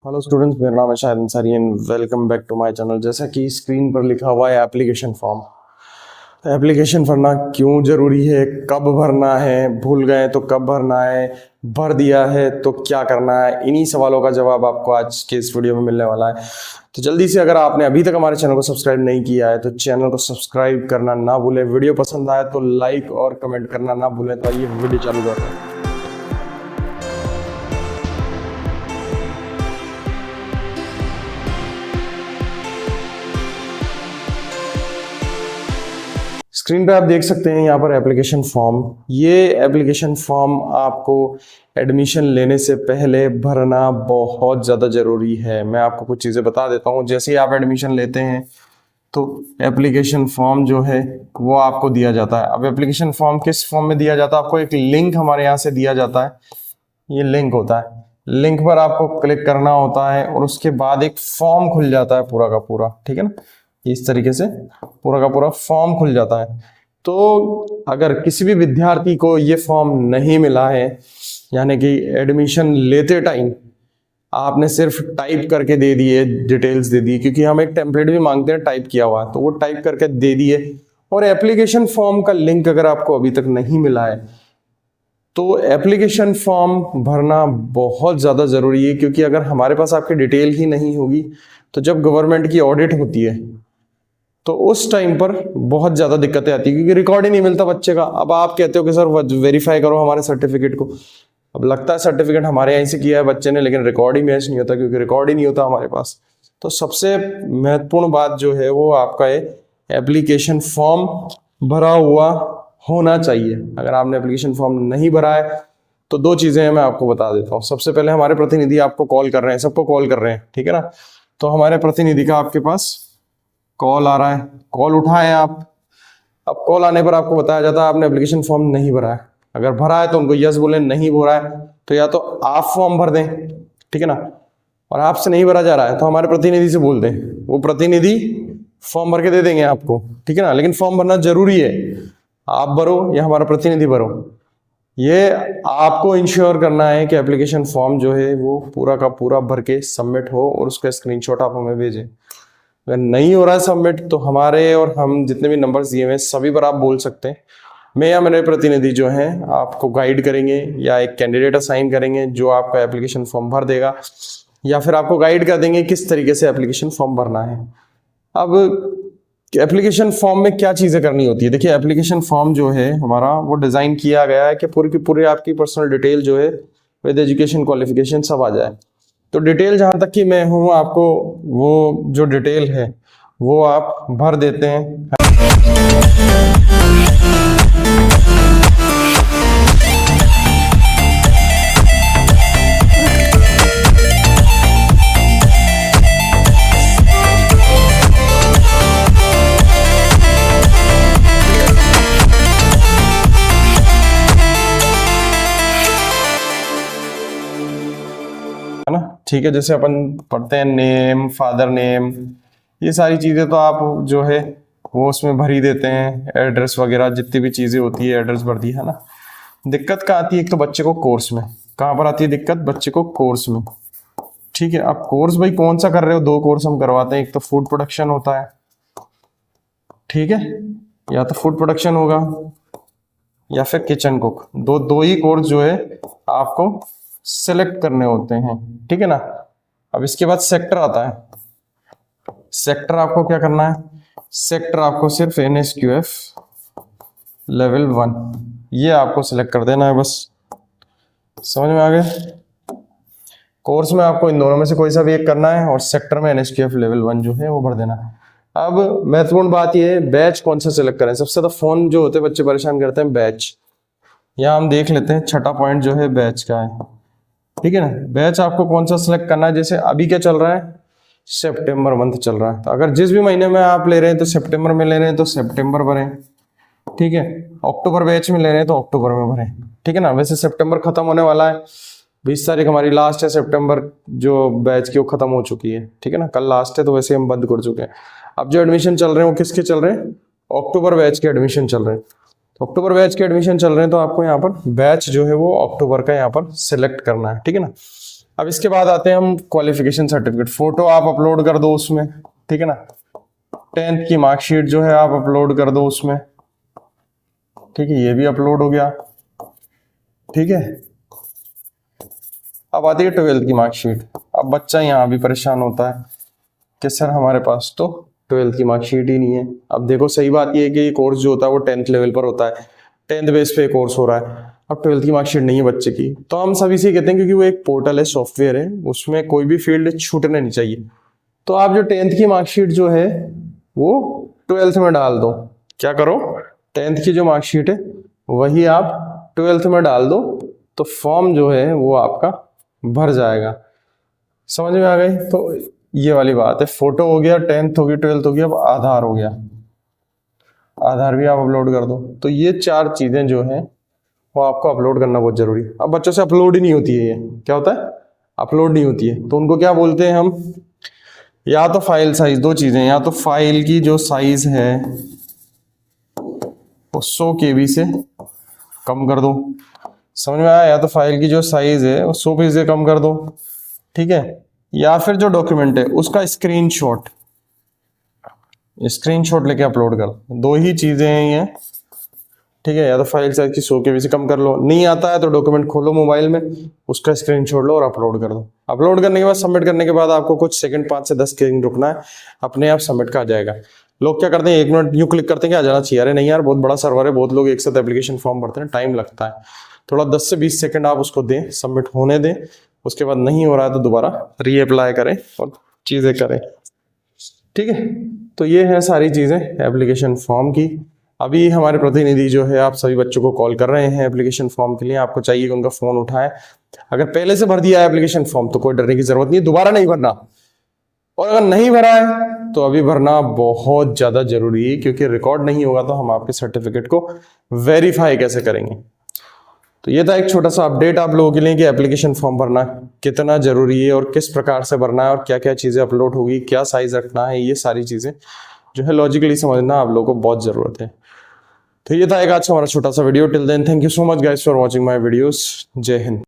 Hello students, मेरा नाम है Shahid Ansari and welcome back to my channel. जैसा कि स्क्रीन पर लिखा हुआ है एप्लीकेशन फॉर्म। एप्लीकेशन भरना क्यों ज़रूरी है, कब भरना है, भूल गए तो कब भरना है, भर दिया है तो क्या करना है, इन्हीं सवालों का जवाब आपको आज के इस वीडियो में मिलने वाला है। तो जल्दी से अगर आपने अभी तक हमारे चैनल को सब्सक्राइब नहीं किया है तो चैनल को सब्सक्राइब करना ना भूलें। वीडियो पसंद आए तो लाइक और कमेंट करना ना भूलें। तो आइए वीडियो चालू करते हैं। स्क्रीन पे आप देख सकते हैं यहाँ पर एप्लीकेशन फॉर्म। ये एप्लीकेशन फॉर्म आपको एडमिशन लेने से पहले भरना बहुत ज़्यादा ज़रूरी है। मैं आपको कुछ चीज़ें बता देता हूँ। जैसे ही आप एडमिशन लेते हैं तो एप्लीकेशन फॉर्म जो है वो आपको दिया जाता है। अब एप्लीकेशन फॉर्म किस फॉर्म में दिया जाता है? आपको एक लिंक हमारे यहाँ से दिया जाता है। ये लिंक होता है, लिंक पर आपको क्लिक करना होता है और उसके बाद एक फॉर्म खुल जाता है पूरा का पूरा। ठीक है ना, इस तरीके से पूरा का पूरा फॉर्म खुल जाता है। तो अगर किसी भी विद्यार्थी को ये फॉर्म नहीं मिला है, यानी कि एडमिशन लेते टाइम आपने सिर्फ टाइप करके दे दिए, डिटेल्स दे दी, क्योंकि हम एक टेम्पलेट भी मांगते हैं टाइप किया हुआ, तो वो टाइप करके दे दिए और एप्लीकेशन फॉर्म का लिंक अगर आपको अभी तक नहीं मिला है तो एप्लीकेशन फॉर्म भरना बहुत ज़्यादा ज़रूरी है। क्योंकि अगर हमारे पास आपकी डिटेल ही नहीं होगी तो जब गवर्नमेंट की ऑडिट होती है तो उस टाइम पर बहुत ज़्यादा दिक्कतें आती है, क्योंकि रिकॉर्ड ही नहीं मिलता बच्चे का। अब आप कहते हो कि सर वेरीफाई करो हमारे सर्टिफिकेट को। अब लगता है सर्टिफिकेट हमारे यहीं से किया है बच्चे ने, लेकिन रिकॉर्ड ही मैच नहीं होता, क्योंकि रिकॉर्ड ही नहीं होता हमारे पास। तो सबसे महत्वपूर्ण बात जो है वो आपका एप्लीकेशन फॉर्म भरा हुआ होना चाहिए। अगर आपने एप्लीकेशन फॉर्म नहीं भरा है तो दो चीज़ें मैं आपको बता देता हूँ। सबसे पहले हमारे प्रतिनिधि आपको कॉल कर रहे हैं, सबको कॉल कर रहे हैं, ठीक है ना। तो हमारे प्रतिनिधि का आपके पास कॉल आ रहा है, कॉल उठाएं आप। अब कॉल आने पर आपको बताया जाता है आपने एप्लीकेशन फॉर्म नहीं भरा है। अगर भरा है तो उनको यस बोले, नहीं भरा है तो या तो आप फॉर्म भर दें, ठीक है ना। और आपसे नहीं भरा जा रहा है तो हमारे प्रतिनिधि से बोल दें, वो प्रतिनिधि फॉर्म भर के दे देंगे आपको, ठीक है ना। लेकिन फॉर्म भरना जरूरी है, आप भरो या हमारा प्रतिनिधि भरो। ये आपको इंश्योर करना है कि एप्लीकेशन फॉर्म जो है वो पूरा का पूरा भर के सबमिट हो और उसका स्क्रीनशॉट आप हमें भेजें। अगर नहीं हो रहा है सबमिट तो हमारे और हम जितने भी नंबर्स दिए हुए हैं सभी पर आप बोल सकते हैं। मैं या मेरे प्रतिनिधि जो हैं आपको गाइड करेंगे या एक कैंडिडेट असाइन करेंगे जो आपका एप्लीकेशन फॉर्म भर देगा, या फिर आपको गाइड कर देंगे किस तरीके से एप्लीकेशन फॉर्म भरना है। अब एप्लीकेशन फॉर्म में क्या चीज़ें करनी होती है? देखिए, एप्लीकेशन फॉर्म जो है हमारा वो डिज़ाइन किया गया है कि पूरी की पूरी आपकी पर्सनल डिटेल जो है विद एजुकेशन क्वालिफिकेशन सब आ जाए। तो डिटेल जहाँ तक कि मैं हूँ, आपको वो जो डिटेल है वो आप भर देते हैं। है ना, ठीक है। जैसे अपन पढ़ते हैं नेम, फादर नेम, ये सारी चीज़ें तो आप जो है वो उसमें भर ही देते हैं। एड्रेस वगैरह जितनी भी चीज़ें होती है एड्रेस भर दी, है ना। दिक्कत कहाँ आती है? एक तो बच्चे को कोर्स में, कहाँ पर आती है दिक्कत? बच्चे को कोर्स में, ठीक है। अब कोर्स भाई कौन सा कर रहे हो? दो कोर्स हम करवाते हैं, एक तो फूड प्रोडक्शन होता है, ठीक है, या तो फूड प्रोडक्शन होगा या फिर किचन कुक। दो ही कोर्स जो है आपको सेलेक्ट करने होते हैं, ठीक है ना। अब इसके बाद सेक्टर आता है। सेक्टर आपको क्या करना है? सेक्टर आपको सिर्फ NSQF लेवल 1 ये आपको सिलेक्ट कर देना है, बस। समझ में आ गए? कोर्स में आपको इन दोनों में से कोई सा भी एक करना है और सेक्टर में NSQF लेवल 1 जो है वो भर देना है। अब महत्वपूर्ण बात ये है, बैच कौन सा सिलेक्ट करें। सबसे ज्यादा फोन जो होते हैं बच्चे परेशान करते हैं, बैच। यहाँ हम देख लेते हैं, छठा पॉइंट जो है बैच का है, ठीक है ना। बैच आपको कौन सा सिलेक्ट करना है? जैसे अभी क्या चल रहा है? सितंबर मंथ चल रहा है, तो अगर जिस भी महीने में आप ले रहे हैं तो सितंबर में ले रहे हैं तो सितंबर भरें, ठीक है। अक्टूबर बैच में ले रहे हैं तो अक्टूबर में भरें, ठीक है ना। वैसे सितंबर खत्म होने वाला है, 20 तारीख हमारी लास्ट है। सितंबर जो बैच की वो खत्म हो चुकी है, ठीक है ना। कल लास्ट है तो वैसे हम बंद कर चुके हैं। अब जो एडमिशन चल रहे हैं वो किसके चल रहे हैं? अक्टूबर बैच के एडमिशन चल रहे हैं। तो अक्टूबर बैच के एडमिशन चल रहे हैं तो आपको यहाँ पर बैच जो है वो अक्टूबर का यहाँ पर सिलेक्ट करना है, ठीक है ना। अब इसके बाद आते हैं हम क्वालिफिकेशन सर्टिफिकेट। फोटो आप अपलोड कर दो उसमें, ठीक है ना। 10th की मार्कशीट जो है आप अपलोड कर दो उसमें, ठीक है, ये भी अपलोड हो गया, ठीक है। अब आती है 12th की मार्कशीट। अब बच्चा यहाँ भी परेशान होता है कि सर हमारे पास तो 12th की मार्कशीट ही नहीं है। अब देखो सही बात ये है कि ये कोर्स जो होता है वो 10th लेवल पर होता है, 10th बेस पे कोर्स हो रहा है। अब 12th की मार्कशीट नहीं है बच्चे की, तो हम सभी से कहते हैं क्योंकि वो एक पोर्टल है, सॉफ्टवेयर है, उसमें कोई भी फील्ड छूटने नहीं चाहिए। तो आप जो 10th की मार्कशीट जो है वो 12th में डाल दो। क्या करो, 10th की जो मार्कशीट है वही आप 12th में डाल दो, तो फॉर्म जो है वो आपका भर जाएगा। समझ में आ गई? तो ये वाली बात है, फोटो हो गया, 10th हो गई, 12th हो गया, अब आधार हो गया, आधार भी आप अपलोड कर दो। तो ये 4 चीजें जो है वो आपको अपलोड करना बहुत जरूरी है। अब बच्चों से अपलोड ही नहीं होती है, ये क्या होता है, अपलोड नहीं होती है, तो उनको क्या बोलते हैं हम, या तो फाइल साइज, 2 चीजें, या तो फाइल की जो साइज है वो 100 KB से कम कर दो। समझ में आया? या तो फाइल की जो साइज है वो 100 KB से कम कर दो, ठीक है। या फिर जो डॉक्यूमेंट है उसका स्क्रीनशॉट लेके अपलोड कर दो। 2 ही चीजें हैं ये, ठीक है। या तो फाइल साइज की 100 KB से कम कर लो, नहीं आता है तो डॉक्यूमेंट खोलो मोबाइल में, उसका स्क्रीनशॉट लो और अपलोड कर दो। अपलोड करने के बाद, सबमिट करने के बाद आपको कुछ सेकंड, 5 से 10 सेकंड रुकना है, अपने आप सबमिट का आ जाएगा। लोग क्या करते हैं, 1 मिनट यूं क्लिक करते हैं कि आ जाना चाहिए। अरे नहीं यार, बहुत बड़ा सर्वर है, बहुत लोग एक साथ एप्लीकेशन फॉर्म भरते हैं, टाइम लगता है। थोड़ा 10 से 20 सेकंड आप उसको दें, सबमिट होने दें। उसके बाद नहीं हो रहा है तो दोबारा रीअप्लाई करें और चीजें करें, ठीक है। तो ये है सारी चीजें एप्लीकेशन फॉर्म की। अभी हमारे प्रतिनिधि जो है आप सभी बच्चों को कॉल कर रहे हैं एप्लीकेशन फॉर्म के लिए। आपको चाहिए कि उनका फोन उठाएं। अगर पहले से भर दिया है एप्लीकेशन फॉर्म तो कोई डरने की जरूरत नहीं है, दोबारा नहीं भरना। और अगर नहीं भरा है तो अभी भरना बहुत ज्यादा जरूरी है, क्योंकि रिकॉर्ड नहीं होगा तो हम आपके सर्टिफिकेट को वेरीफाई कैसे करेंगे। तो ये था एक छोटा सा अपडेट आप लोगों के लिए कि एप्लीकेशन फॉर्म भरना कितना जरूरी है और किस प्रकार से भरना है और क्या क्या चीजें अपलोड होगी, क्या साइज रखना है, ये सारी चीजें जो है लॉजिकली समझना आप लोगों को बहुत जरूरत है। तो ये था एक आज हमारा छोटा सा video. Till then thank you so much guys for watching my videos. जय हिंद।